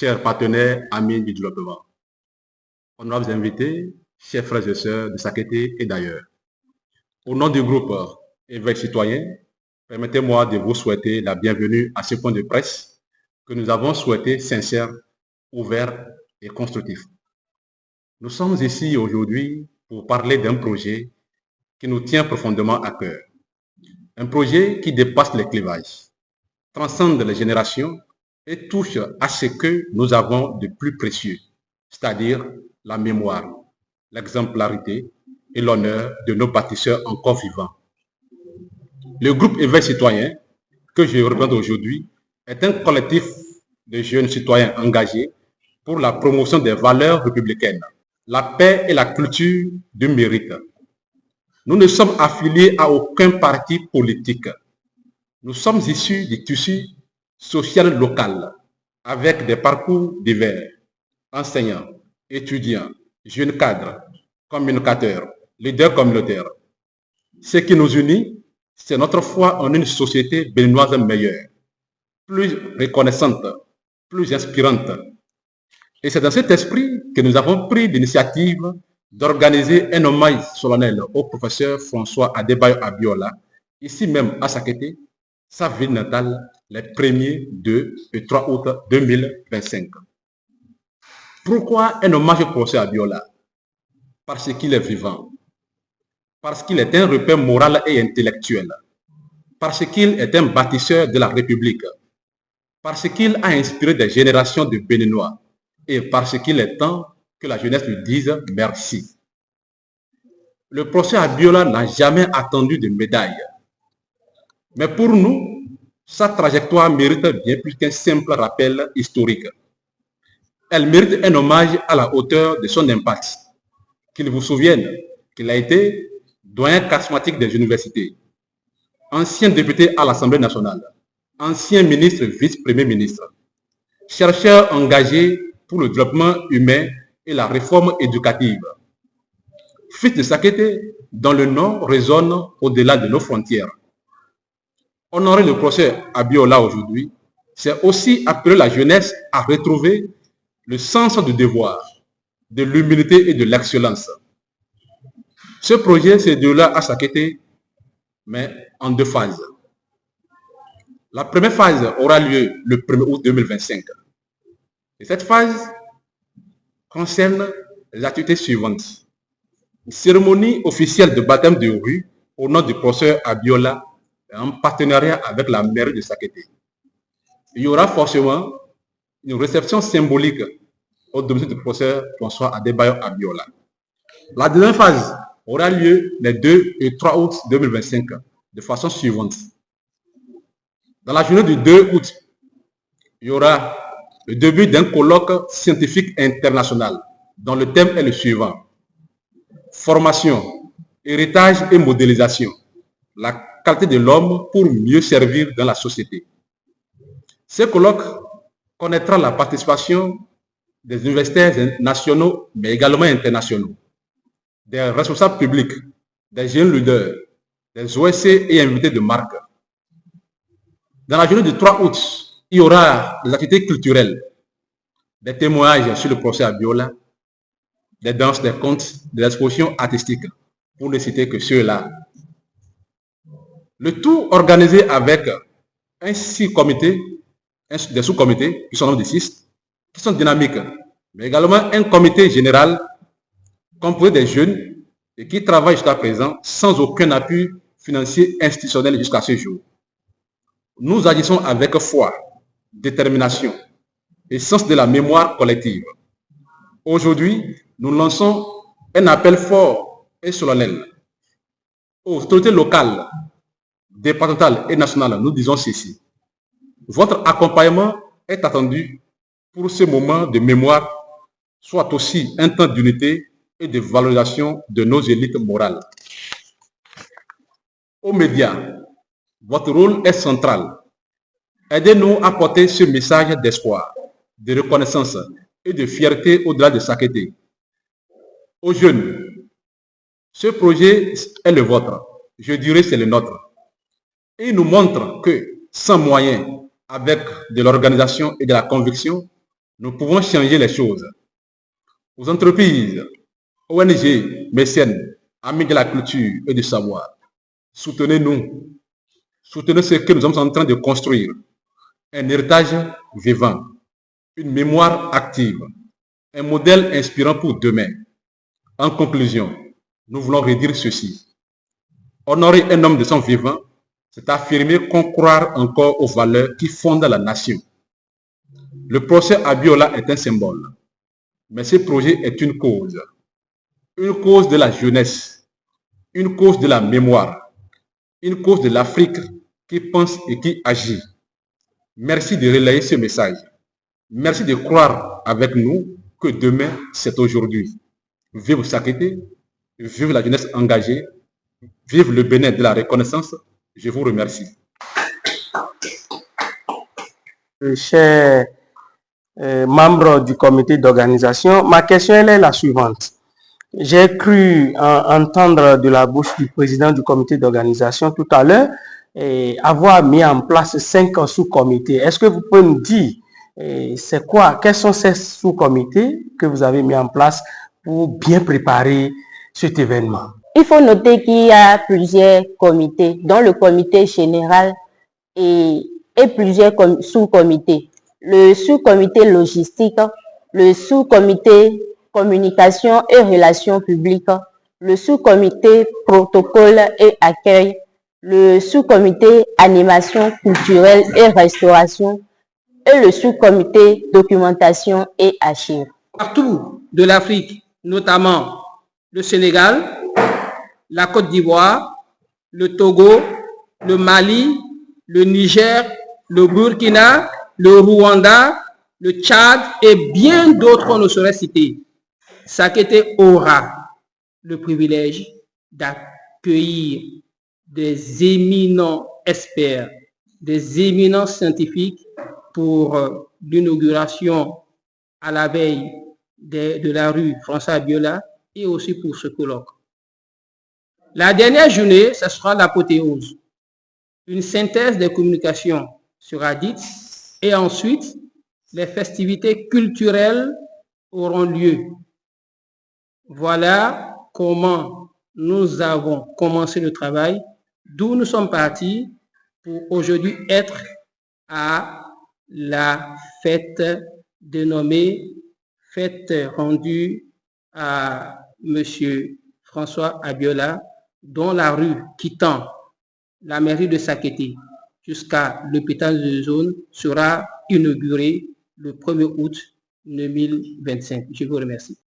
chers partenaires, amis du développement, honorables invités, chers frères et sœurs de Sakété et d'ailleurs. Au nom du groupe Éveil Citoyen, permettez-moi de vous souhaiter la bienvenue à ce point de presse que nous avons souhaité sincère, ouvert et constructif. Nous sommes ici aujourd'hui pour parler d'un projet qui nous tient profondément à cœur. Un projet qui dépasse les clivages, transcende les générations et touche à ce que nous avons de plus précieux, c'est-à-dire la mémoire, l'exemplarité et l'honneur de nos bâtisseurs encore vivants. Le groupe Éveil Citoyen, que je représente aujourd'hui, est un collectif de jeunes citoyens engagés pour la promotion des valeurs républicaines, la paix et la culture du mérite. Nous ne sommes affiliés à aucun parti politique. Nous sommes issus du tissu social local, avec des parcours divers, enseignants, étudiants, jeunes cadres, communicateurs, leaders communautaires. Ce qui nous unit, c'est notre foi en une société béninoise meilleure, plus reconnaissante, plus inspirante. Et c'est dans cet esprit que nous avons pris l'initiative d'organiser un hommage solennel au professeur François Adebayo Abiola, ici même à Sakété, sa ville natale, les 1er, 2 et 3 août 2025. Pourquoi un hommage au professeur Abiola? Parce qu'il est vivant, parce qu'il est un repère moral et intellectuel, parce qu'il est un bâtisseur de la République, parce qu'il a inspiré des générations de Béninois et parce qu'il est temps que la jeunesse lui dise merci. Le professeur Abiola n'a jamais attendu de médaille. Mais pour nous, sa trajectoire mérite bien plus qu'un simple rappel historique. Elle mérite un hommage à la hauteur de son impact. Qu'il vous souvienne qu'il a été doyen charismatique des universités, ancien député à l'Assemblée nationale, ancien ministre vice-premier ministre, chercheur engagé pour le développement humain et la réforme éducative. Fils de Sakété, dont le nom résonne au-delà de nos frontières. Honorer le professeur Abiola aujourd'hui, c'est aussi appeler la jeunesse à retrouver le sens du devoir, de l'humilité et de l'excellence. Ce projet se déroule à Sakété, mais en 2 phases. La première phase aura lieu le 1er août 2025. Et cette phase concerne les activités suivantes. Une cérémonie officielle de baptême de rue au nom du professeur Abiola en partenariat avec la mairie de Sakété. Il y aura forcément une réception symbolique au domicile du professeur François Adebayo Abiola. La deuxième phase aura lieu les 2 et 3 août 2025 de façon suivante. Dans la journée du 2 août, il y aura le début d'un colloque scientifique international dont le thème est le suivant: formation, héritage et modélisation, la qualité de l'homme pour mieux servir dans la société. Ce colloque connaîtra la participation des universitaires nationaux, mais également internationaux, des responsables publics, des jeunes leaders, des OSC et invités de marque. Dans la journée du 3 août, il y aura des activités culturelles, des témoignages sur le professeur Abiola, des danses, des contes, des expositions artistiques, pour ne citer que ceux-là. Le tout organisé avec des sous-comités, qui sont nombre de 6, qui sont dynamiques, mais également un comité général composé des jeunes et qui travaillent jusqu'à présent sans aucun appui financier institutionnel jusqu'à ce jour. Nous agissons avec foi, détermination et sens de la mémoire collective. Aujourd'hui, nous lançons un appel fort et solennel aux autorités locales, départementales et nationales. Nous disons ceci: votre accompagnement est attendu pour ce moment de mémoire, soit aussi un temps d'unité et de valorisation de nos élites morales. Aux médias, votre rôle est central. Aidez-nous à porter ce message d'espoir, de reconnaissance et de fierté au-delà de Sakété. Aux jeunes, ce projet est le vôtre, je dirais c'est le nôtre. Et il nous montre que, sans moyens, avec de l'organisation et de la conviction, Nous pouvons changer les choses. Aux entreprises, ONG, mécènes, amis de la culture et du savoir, soutenez-nous. Soutenez ce que nous sommes en train de construire. Un héritage vivant, une mémoire active, un modèle inspirant pour demain. En conclusion, nous voulons redire ceci. Honorer un homme de son vivant, c'est affirmer qu'on croit encore aux valeurs qui fondent la nation. Le procès Abiola est un symbole, mais ce projet est une cause de la jeunesse, une cause de la mémoire, une cause de l'Afrique qui pense et qui agit. Merci de relayer ce message. Merci de croire avec nous que demain, c'est aujourd'hui. Vive Sakété, vive la jeunesse engagée, vive le Bénin de la reconnaissance. Je vous remercie. Chers membres du comité d'organisation, ma question elle est la suivante. J'ai cru entendre de la bouche du président du comité d'organisation tout à l'heure avoir mis en place 5 sous-comités. Est-ce que vous pouvez me dire c'est quoi, quels sont ces sous-comités que vous avez mis en place pour bien préparer cet événement? Il faut noter qu'il y a plusieurs comités, dont le comité général et plusieurs sous-comités. Le sous-comité logistique, le sous-comité communication et relations publiques, le sous-comité protocole et accueil, le sous-comité animation culturelle et restauration et le sous-comité documentation et archives. Partout de l'Afrique, notamment le Sénégal, la Côte d'Ivoire, le Togo, le Mali, le Niger, le Burkina, le Rwanda, le Tchad et bien d'autres qu'on ne saurait citer. Sakété aura le privilège d'accueillir des éminents experts, des éminents scientifiques pour l'inauguration à la veille de la rue François Abiola et aussi pour ce colloque. La dernière journée, ce sera l'apothéose. Une synthèse des communications sera dite et ensuite, les festivités culturelles auront lieu. Voilà comment nous avons commencé le travail, d'où nous sommes partis pour aujourd'hui être à la fête dénommée fête rendue à M. François Abiola, dont la rue quittant la mairie de Sakété jusqu'à l'hôpital de zone sera inaugurée le 1er août 2025. Je vous remercie.